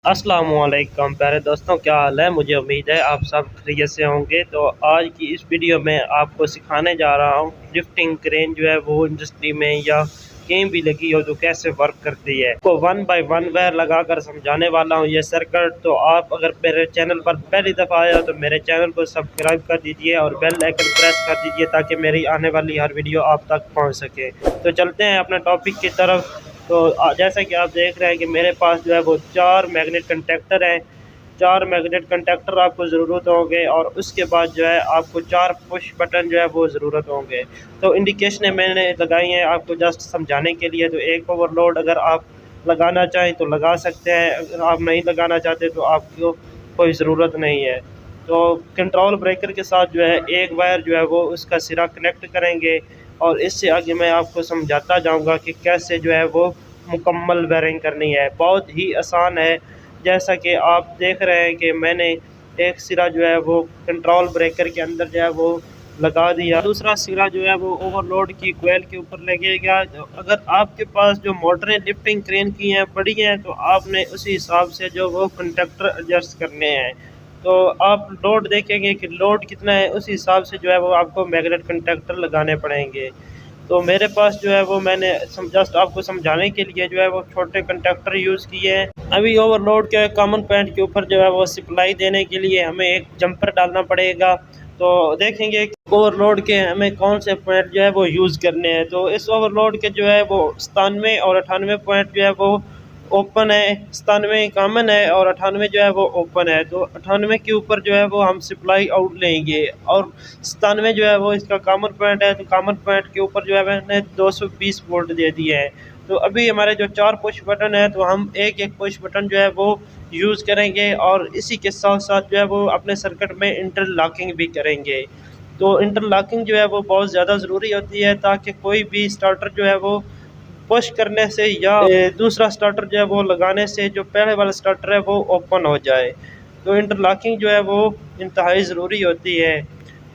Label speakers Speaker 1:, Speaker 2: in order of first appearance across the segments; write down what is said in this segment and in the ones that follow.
Speaker 1: अस्सलामुअलैकुम प्यारे दोस्तों, क्या हाल है। मुझे उम्मीद है आप सब खैरियत से होंगे। तो आज की इस वीडियो में आपको सिखाने जा रहा हूँ लिफ्टिंग क्रेन जो है वो इंडस्ट्री में या कहीं भी लगी हो तो कैसे वर्क करती है। को वन बाय वन वायर लगाकर समझाने वाला हूँ ये सर्किट। तो आप अगर मेरे चैनल पर पहली दफ़ा आए हो तो मेरे चैनल को सब्सक्राइब कर दीजिए और बेल आइकन प्रेस कर दीजिए ताकि मेरी आने वाली हर वीडियो आप तक पहुँच सके। तो चलते हैं अपने टॉपिक की तरफ। तो जैसा कि आप देख रहे हैं कि मेरे पास जो है वो 4 मैग्नेट कंटैक्टर हैं। 4 मैग्नेट कंटैक्टर आपको ज़रूरत होंगे और उसके बाद जो है आपको 4 पुश बटन जो है वो ज़रूरत होंगे। तो इंडिकेशनें मैंने लगाई हैं आपको जस्ट समझाने के लिए। तो एक ओवरलोड अगर आप लगाना चाहें तो लगा सकते हैं, अगर आप नहीं लगाना चाहते तो आपको कोई ज़रूरत नहीं है। तो कंट्रोल ब्रेकर के साथ जो है एक वायर जो है वो उसका सिरा कनेक्ट करेंगे और इससे आगे मैं आपको समझाता जाऊंगा कि कैसे जो है वो मुकम्मल वायरिंग करनी है। बहुत ही आसान है। जैसा कि आप देख रहे हैं कि मैंने एक सिरा जो है वो कंट्रोल ब्रेकर के अंदर जो है वो लगा दिया, दूसरा सिरा जो है वो ओवरलोड की कोयल के ऊपर लगेगा। तो अगर आपके पास जो मोटरें लिफ्टिंग क्रेन की हैं बड़ी हैं तो आपने उसी हिसाब से जो वो कंडक्टर एडजस्ट करने हैं। तो आप लोड देखेंगे कि लोड कितना है, उस हिसाब से जो है वो आपको मैग्नेट कंडक्टर लगाने पड़ेंगे। तो मेरे पास जो है वो मैंने जस्ट आपको समझाने के लिए जो है वो छोटे कंडक्टर यूज़ किए हैं। अभी ओवरलोड के कॉमन पॉइंट के ऊपर जो है वो सप्लाई देने के लिए हमें एक जंपर डालना पड़ेगा। तो देखेंगे कि ओवरलोड के हमें कौन से पॉइंट जो है वो यूज़ करने हैं। तो इस ओवरलोड के जो है वो 97 और 98 पॉइंट जो है वो ओपन है, 97 कॉमन है और 98 जो है वो ओपन है। तो 98 के ऊपर जो है वो हम सप्लाई आउट लेंगे और 97 जो है वो इसका कॉमन पॉइंट है। तो कॉमन पॉइंट के ऊपर जो है मैंने 220 वोल्ट दे दिए हैं। तो अभी हमारे जो 4 पुश बटन है तो हम एक एक पुश बटन जो है वो यूज़ करेंगे और इसी के साथ साथ जो है वो अपने सर्किट में इंटरलॉकिंग भी करेंगे। तो इंटरलॉकिंग जो है वो बहुत ज़्यादा ज़रूरी होती है ताकि कोई भी स्टार्टर जो है वो पुश करने से या दूसरा स्टार्टर जो है वो लगाने से जो पहले वाला स्टार्टर है वो ओपन हो जाए। तो इंटरलॉकिंग जो है वो इंतहाई ज़रूरी होती है।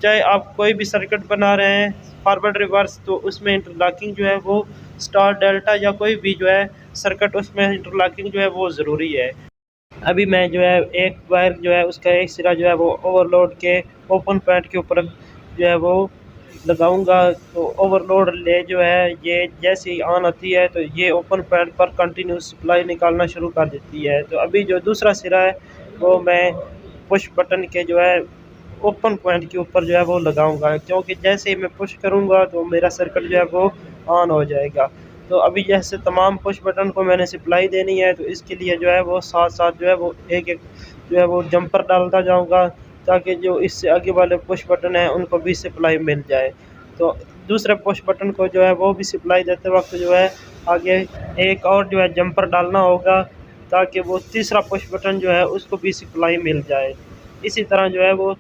Speaker 1: चाहे आप कोई भी सर्किट बना रहे हैं फॉरवर्ड रिवर्स, तो उसमें इंटरलॉकिंग जो है वो स्टार डेल्टा या कोई भी जो है सर्किट उसमें इंटरलॉकिंग जो है वो ज़रूरी है। अभी मैं जो है एक वायर जो है उसका एक सिरा जो है वो ओवरलोड के ओपन पॉइंट के ऊपर जो है वो लगाऊंगा। तो ओवरलोड ले जो है ये जैसे ही ऑन होती है तो ये ओपन पॉइंट पर कंटिन्यूस सप्लाई निकालना शुरू कर देती है। तो अभी जो दूसरा सिरा है वो मैं पुश बटन के जो है ओपन पॉइंट के ऊपर जो है वो लगाऊंगा, क्योंकि जैसे ही मैं पुश करूंगा तो मेरा सर्किट जो है वो ऑन हो जाएगा। तो अभी जैसे तमाम पुश बटन को मैंने सप्लाई देनी है तो इसके लिए जो है वो साथ साथ जो है वो एक एक जो है वो जंपर डालता जाऊंगा ताकि जो इससे आगे वाले पुश बटन हैं उनको भी सप्लाई मिल जाए। तो दूसरे पुश बटन को जो है वो भी सप्लाई देते वक्त जो है आगे एक और जो है जंपर डालना होगा ताकि वो तीसरा पुश बटन जो है उसको भी सप्लाई मिल जाए। इसी तरह जो है वो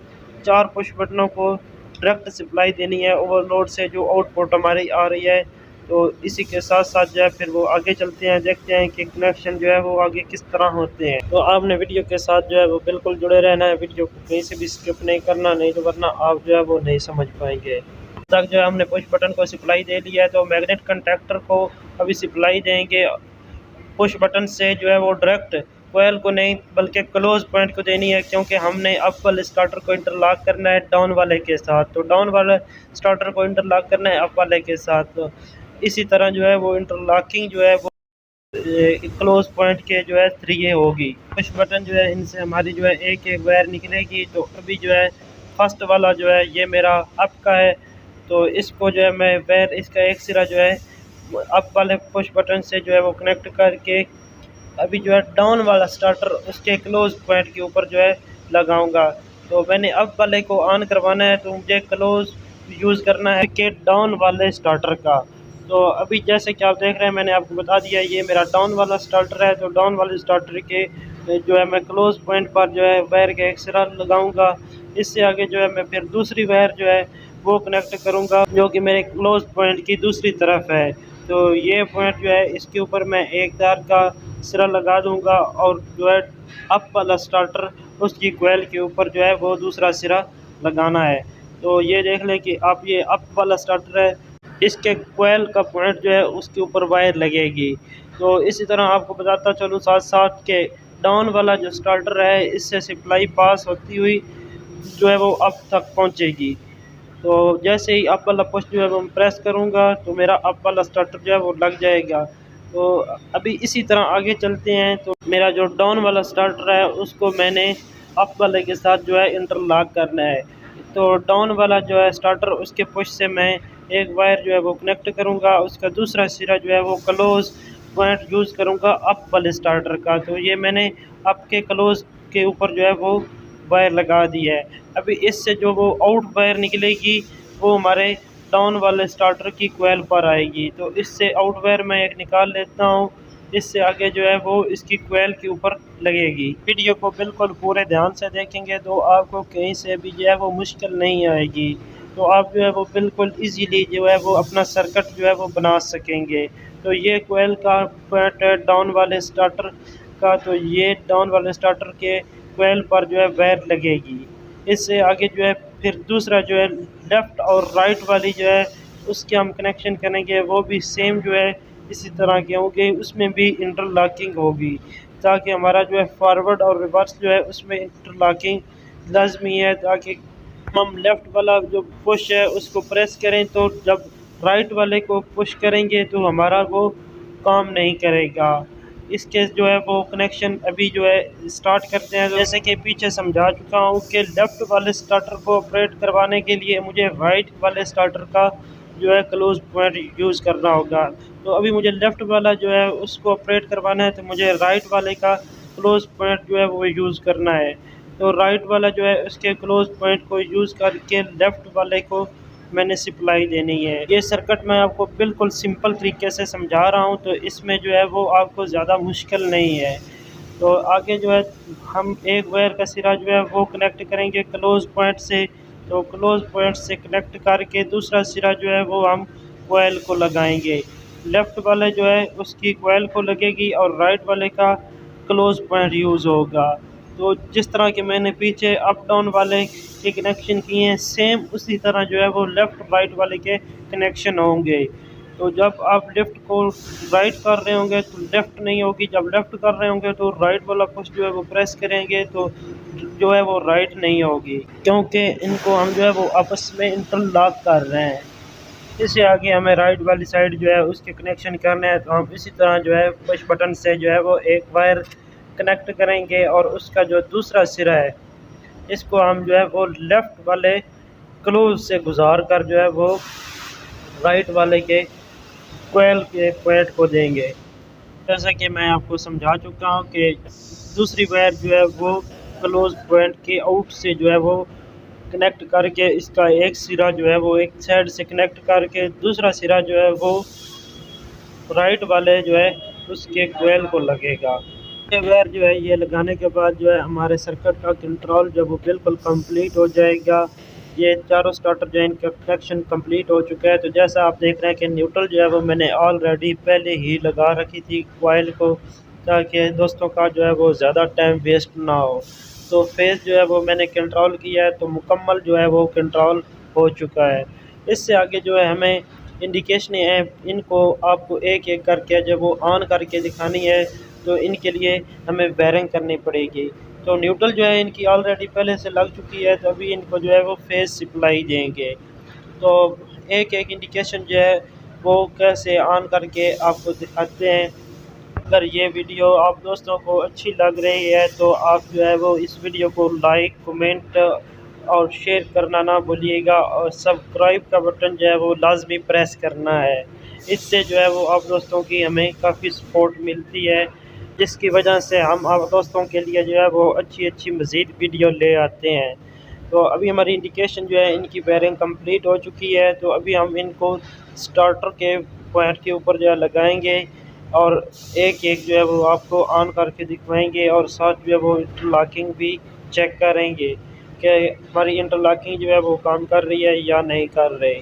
Speaker 1: 4 पुश बटनों को डायरेक्ट सप्लाई देनी है ओवरलोड से जो आउटपुट हमारी आ रही है। तो इसी के साथ साथ जो है फिर वो आगे चलते हैं, देखते हैं कि कनेक्शन जो है वो आगे किस तरह होते हैं। तो आपने वीडियो के साथ जो है वो बिल्कुल जुड़े रहना है, वीडियो को कहीं से भी स्किप नहीं करना, नहीं तो वरना आप जो है वो नहीं समझ पाएंगे। तक जो है हमने पुश बटन को सप्लाई दे लिया है तो मैग्नेट कंडक्टर को अभी सप्लाई देंगे पुश बटन से जो है वो डायरेक्ट कोयल को नहीं बल्कि क्लोज पॉइंट को देनी है, क्योंकि हमने अप वाले स्टार्टर को इंटरलॉक करना है डाउन वाले के साथ। तो डाउन वाले स्टार्टर को इंटरलॉक करना है अप वाले के साथ। तो इसी तरह जो है वो इंटरलॉकिंग जो है वो क्लोज पॉइंट के जो है 3 होगी। पुश बटन जो है इनसे हमारी जो है एक एक वायर निकलेगी। तो अभी जो है फर्स्ट वाला जो है ये मेरा अप का है। तो इसको जो है मैं वायर इसका एक सिरा जो है अप वाले पुश बटन से जो है वो कनेक्ट करके अभी जो है डाउन वाला स्टार्टर उसके क्लोज पॉइंट के ऊपर जो है लगाऊंगा। तो मैंने अप वाले को ऑन करवाना है तो मुझे क्लोज यूज़ करना है कि डाउन वाले स्टार्टर का। तो अभी जैसे कि आप देख रहे हैं मैंने आपको बता दिया ये मेरा डाउन वाला स्टार्टर है। तो डाउन वाले स्टार्टर के जो है मैं क्लोज पॉइंट पर जो है वायर का एक सिरा लगाऊंगा। इससे आगे जो है मैं फिर दूसरी वायर जो है वो कनेक्ट करूंगा जो कि मेरे क्लोज पॉइंट की दूसरी तरफ है। तो ये पॉइंट जो है इसके ऊपर मैं एक तार का सिरा लगा दूंगा और जो है अप वाला स्टार्टर उसकी कोयल के ऊपर जो है वो दूसरा सिरा लगाना है। तो ये देख लें कि आप ये अप वाला स्टार्टर है, इसके कोयल का पॉइंट जो है उसके ऊपर वायर लगेगी। तो इसी तरह आपको बताता चलूँ साथ साथ के डाउन वाला जो स्टार्टर है इससे सप्लाई पास होती हुई जो है वो अप तक पहुंचेगी। तो जैसे ही अप वाला पुश जो है वो मैं प्रेस करूँगा तो मेरा अप वाला स्टार्टर जो है वो लग जाएगा। तो अभी इसी तरह आगे चलते हैं। तो मेरा जो डाउन वाला स्टार्टर है उसको मैंने अप वाले के साथ जो है इंटरलॉक करना है। तो डाउन वाला जो है स्टार्टर उसके पुश से मैं एक वायर जो है वो कनेक्ट करूँगा, उसका दूसरा सिरा जो है वो क्लोज़ पॉइंट यूज़ करूँगा अप वाले स्टार्टर का। तो ये मैंने अप के क्लोज़ के ऊपर जो है वो वायर लगा दी है। अभी इससे जो वो आउट वायर निकलेगी वो हमारे डाउन वाले स्टार्टर की कोयल पर आएगी। तो इससे आउट वायर मैं एक निकाल लेता हूँ, इससे आगे जो है वो इसकी कोयल के ऊपर लगेगी। वीडियो को बिल्कुल पूरे ध्यान से देखेंगे तो आपको कहीं से भी जो है वो मुश्किल नहीं आएगी। तो आप जो है वो बिल्कुल इजीली जो है वो अपना सर्किट जो है वो बना सकेंगे। तो ये कोयल का पॉइंट है डाउन वाले स्टार्टर का। तो ये डाउन वाले स्टार्टर के कोयल पर जो है वायर लगेगी। इससे आगे जो है फिर दूसरा जो है लेफ़्ट और राइट वाली जो है उसके हम कनेक्शन करेंगे, वो भी सेम जो है इसी तरह के होंगे, उसमें भी इंटरलॉकिंग होगी ताकि हमारा जो है फॉरवर्ड और रिवर्स जो है उसमें इंटरलॉकिंग लाजमी है। ताकि हम लेफ़्ट वाला जो पुश है उसको प्रेस करें तो जब राइट वाले को पुश करेंगे तो हमारा वो काम नहीं करेगा। इसके जो है वो कनेक्शन अभी जो है स्टार्ट करते हैं। जैसे कि पीछे समझा चुका हूँ कि लेफ़्ट वाले स्टार्टर को ऑपरेट करवाने के लिए मुझे राइट वाले स्टार्टर का जो है क्लोज पॉइंट यूज़ करना होगा। तो अभी मुझे लेफ़्ट वाला जो है उसको ऑपरेट करवाना है तो मुझे राइट वाले का क्लोज पॉइंट जो है वो यूज़ करना है। तो राइट वाला जो है उसके क्लोज पॉइंट को यूज़ करके लेफ़्ट वाले को मैंने सप्लाई देनी है। ये सर्किट मैं आपको बिल्कुल सिंपल तरीके से समझा रहा हूँ, तो इसमें जो है वो आपको ज़्यादा मुश्किल नहीं है। तो आगे जो है हम एक वायर का सिरा जो है वो कनेक्ट करेंगे क्लोज़ पॉइंट से। तो क्लोज़ पॉइंट से कनेक्ट करके दूसरा सिरा जो है वो हम कोयल को लगाएंगे। लेफ़्ट वाले जो है उसकी कोयल को लगेगी और राइट वाले का क्लोज़ पॉइंट यूज़ होगा। तो जिस तरह के मैंने पीछे अप डाउन वाले के कनेक्शन किए हैं सेम उसी तरह जो है वो लेफ़्ट राइट वाले के कनेक्शन होंगे। तो जब आप लेफ़्ट को राइट कर रहे होंगे तो लेफ़्ट नहीं होगी, जब लेफ़्ट कर रहे होंगे तो राइट वाला पुश जो है वो प्रेस करेंगे तो जो है वो राइट नहीं होगी, क्योंकि इनको हम जो है वो आपस में इंटरलॉक कर रहे हैं। इससे आगे हमें राइट वाली साइड जो है उसके कनेक्शन करने हैं। तो हम इसी तरह जो है पुश बटन से जो है वो एक वायर कनेक्ट करेंगे और उसका जो दूसरा सिरा है इसको हम जो है वो लेफ़्ट वाले क्लोज से गुजार कर जो है वो राइट वाले के कोयल के पॉइंट को देंगे। जैसा कि मैं आपको समझा चुका हूँ कि दूसरी वायर जो है वो क्लोज पॉइंट के आउट से जो है वो कनेक्ट करके इसका एक सिरा जो है वो एक साइड से कनेक्ट करके दूसरा सिरा जो है वो राइट वाले जो है उसके कोयल को लगेगा। ये वायर जो है ये लगाने के बाद जो है हमारे सर्किट का कंट्रोल जब वो बिल्कुल कंप्लीट हो जाएगा। ये चारों स्टार्टर जो है इनका कनेक्शन कंप्लीट हो चुका है। तो जैसा आप देख रहे हैं कि न्यूट्रल जो है वो मैंने ऑलरेडी पहले ही लगा रखी थी कोयल को, ताकि दोस्तों का जो है वो ज़्यादा टाइम वेस्ट ना हो। तो फेस जो है वो मैंने कंट्रोल किया है तो मुकम्मल जो है वो कंट्रोल हो चुका है। इससे आगे जो है हमें इंडिकेशन है, इनको आपको एक एक करके जब वो ऑन करके दिखानी है तो इनके लिए हमें वायरिंग करनी पड़ेगी। तो न्यूट्रल जो है इनकी ऑलरेडी पहले से लग चुकी है, तो अभी इनको जो है वो फेस सप्लाई देंगे। तो एक एक इंडिकेशन जो है वो कैसे ऑन करके आपको दिखाते हैं। अगर ये वीडियो आप दोस्तों को अच्छी लग रही है तो आप जो है वो इस वीडियो को लाइक कमेंट और शेयर करना ना भूलिएगा और सब्सक्राइब का बटन जो है वो लाजमी प्रेस करना है। इससे जो है वो आप दोस्तों की हमें काफ़ी सपोर्ट मिलती है, जिसकी वजह से हम आप दोस्तों के लिए जो है वो अच्छी अच्छी मज़ीद वीडियो ले आते हैं। तो अभी हमारी इंडिकेशन जो है इनकी वायरिंग कंप्लीट हो चुकी है। तो अभी हम इनको स्टार्टर के पॉइंट के ऊपर जो है लगाएंगे और एक एक जो है वो आपको ऑन करके दिखवाएंगे और साथ जो है वो इंटरलॉकिंग भी चेक करेंगे कि हमारी इंटरलॉकिंग जो है वो काम कर रही है या नहीं कर रही।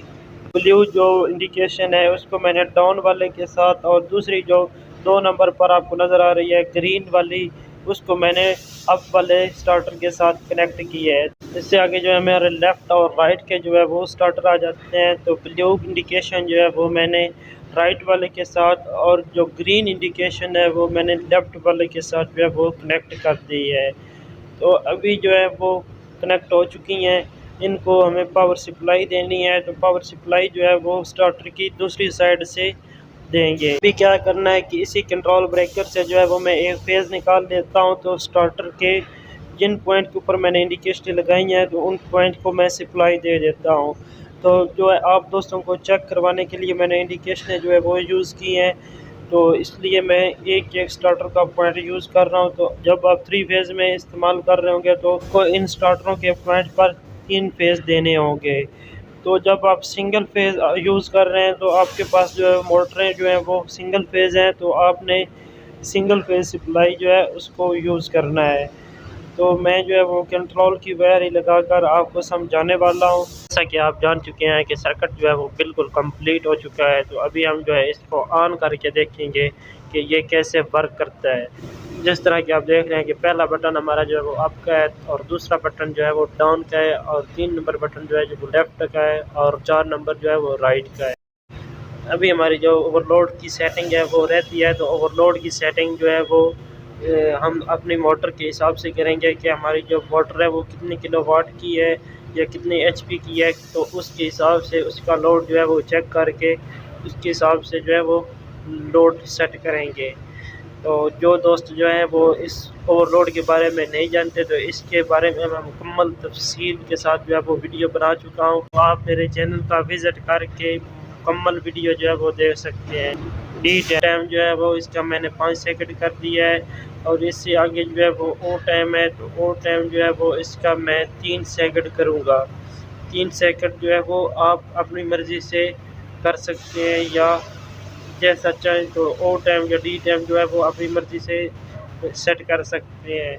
Speaker 1: ब्लू जो इंडिकेशन है उसको मैंने डाउन वाले के साथ और दूसरी जो 2 नंबर पर आपको नज़र आ रही है ग्रीन वाली उसको मैंने अप वाले स्टार्टर के साथ कनेक्ट किया है। इससे आगे जो है हमारे लेफ़्ट और राइट के जो है वो स्टार्टर आ जाते हैं। तो ब्लू इंडिकेशन जो है वो मैंने राइट वाले के साथ, और जो ग्रीन इंडिकेशन है वो मैंने लेफ़्ट वाले के साथ जो है वो कनेक्ट कर दी है। तो अभी जो है वो कनेक्ट हो चुकी हैं। इनको हमें पावर सप्लाई देनी है, तो पावर सप्लाई जो है वो स्टार्टर की दूसरी साइड से देंगे। अभी क्या करना है कि इसी कंट्रोल ब्रेकर से जो है वो मैं एक फेज़ निकाल लेता हूँ, तो स्टार्टर के जिन पॉइंट के ऊपर मैंने इंडिकेशन लगाई हैं तो उन पॉइंट को मैं सप्लाई दे देता हूँ। तो जो है आप दोस्तों को चेक करवाने के लिए मैंने इंडिकेशन जो है वो यूज़ की हैं, तो इसलिए मैं एक एक स्टार्टर का पॉइंट यूज़ कर रहा हूँ। तो जब आप 3 फेज़ में इस्तेमाल कर रहे होंगे तो आपको इन स्टार्टरों के पॉइंट पर 3 फेज़ देने होंगे। तो जब आप सिंगल फेज़ यूज़ कर रहे हैं तो आपके पास जो है मोटरें जो हैं वो सिंगल फेज़ हैं, तो आपने सिंगल फेज़ सप्लाई जो है उसको यूज़ करना है। तो मैं जो है वो कंट्रोल की वायर ही लगाकर आपको समझाने वाला हूँ। जैसा कि आप जान चुके हैं कि सर्किट जो है वो बिल्कुल कंप्लीट हो चुका है, तो अभी हम जो है इसको ऑन करके देखेंगे कि ये कैसे वर्क करता है। जिस तरह कि आप देख रहे हैं कि पहला बटन हमारा जो है वो अप का है, और दूसरा बटन जो है वो डाउन का है, और 3 नंबर बटन जो है जो वो लेफ़्ट का है, और 4 नंबर जो है वो राइट का है। अभी हमारी जो ओवरलोड की सेटिंग है वो रहती है, तो ओवरलोड की सेटिंग जो है वो हम अपनी मोटर के हिसाब से करेंगे कि हमारी जो मोटर है वो कितने किलोवाट की है या कितने एचपी की है, तो उसके हिसाब से उसका लोड जो है वो चेक करके उसके हिसाब से जो है वो लोड सेट करेंगे। तो जो दोस्त जो हैं वो इस ओवरलोड के बारे में नहीं जानते, तो इसके बारे में मैं मुकम्मल तफसील के साथ जो है वो वीडियो बना चुका हूँ। तो आप मेरे चैनल का विज़िट करके मुकम्मल वीडियो जो है वो देख सकते हैं। डी टाइम जो है वो इसका मैंने 5 सेकंड कर दिया है, और इससे आगे जो है वो ओ टाइम है, तो ओ टाइम जो है वो इसका मैं 3 सेकंड करूँगा। 3 सेकंड जो है वो आप अपनी मर्ज़ी से कर सकते हैं, या जैसा चाहें तो ओ टाइम या डी टाइम जो है वो अपनी मर्ज़ी से सेट कर सकते हैं।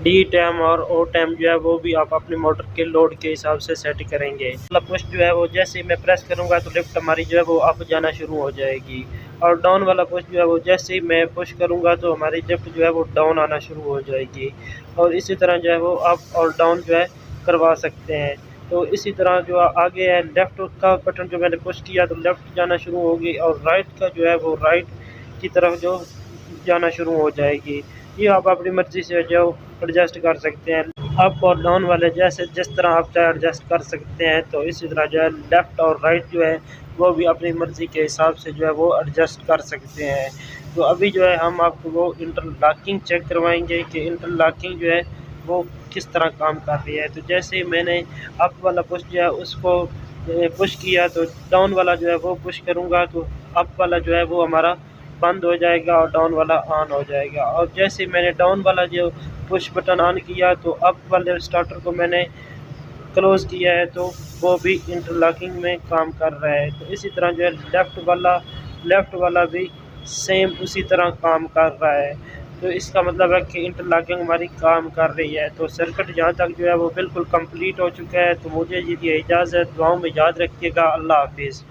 Speaker 1: डी टाइम और ओ टाइम जो है वो भी आप अपनी मोटर के लोड के हिसाब से सेट करेंगे। मतलब पुश जो है वो जैसे ही मैं प्रेस करूँगा तो लिफ्ट हमारी जो है वो अप जाना शुरू हो जाएगी, और डाउन वाला पुश जो है वो जैसे ही मैं पुश करूँगा तो हमारी लिफ्ट जो है वो डाउन आना शुरू हो जाएगी। और इसी तरह जो है वो अप और डाउन जो है करवा सकते हैं। तो इसी तरह जो आगे है लेफ़्ट का बटन जो मैंने पुश किया तो लेफ़्ट जाना शुरू होगी, और राइट का जो है वो राइट की तरफ जो जाना शुरू हो जाएगी। ये आप अपनी मर्ज़ी से जो एडजस्ट कर सकते हैं। अप और डाउन वाले जैसे जिस तरह आप चाहे एडजस्ट कर सकते हैं, तो इसी तरह जो है लेफ़्ट और राइट जो है वो भी अपनी मर्ज़ी के हिसाब से जो है वो एडजस्ट कर सकते हैं। तो अभी जो है हम आपको वो इंटरलॉकिंग चेक करवाएंगे कि इंटरलॉकिंग जो है वो किस तरह काम कर रही है। तो जैसे ही मैंने अप वाला पुश जो है उसको पुश किया, तो डाउन वाला जो है वो पुश करूँगा तो अप वाला जो है वो हमारा बंद हो जाएगा और डाउन वाला ऑन हो जाएगा। और जैसे मैंने डाउन वाला जो पुश बटन ऑन किया तो अप वाले स्टार्टर को मैंने क्लोज़ किया है, तो वो भी इंटरलॉकिंग में काम कर रहा है। तो इसी तरह जो है लेफ़्ट वाला भी सेम उसी तरह काम कर रहा है। तो इसका मतलब है कि इंटरलॉकिंग हमारी काम कर रही है। तो सर्किट जहाँ तक जो है वो बिल्कुल कंप्लीट हो चुका है। तो मुझे ये इजाज़त, दुआओं में याद रखिएगा। अल्लाह हाफ़िज़।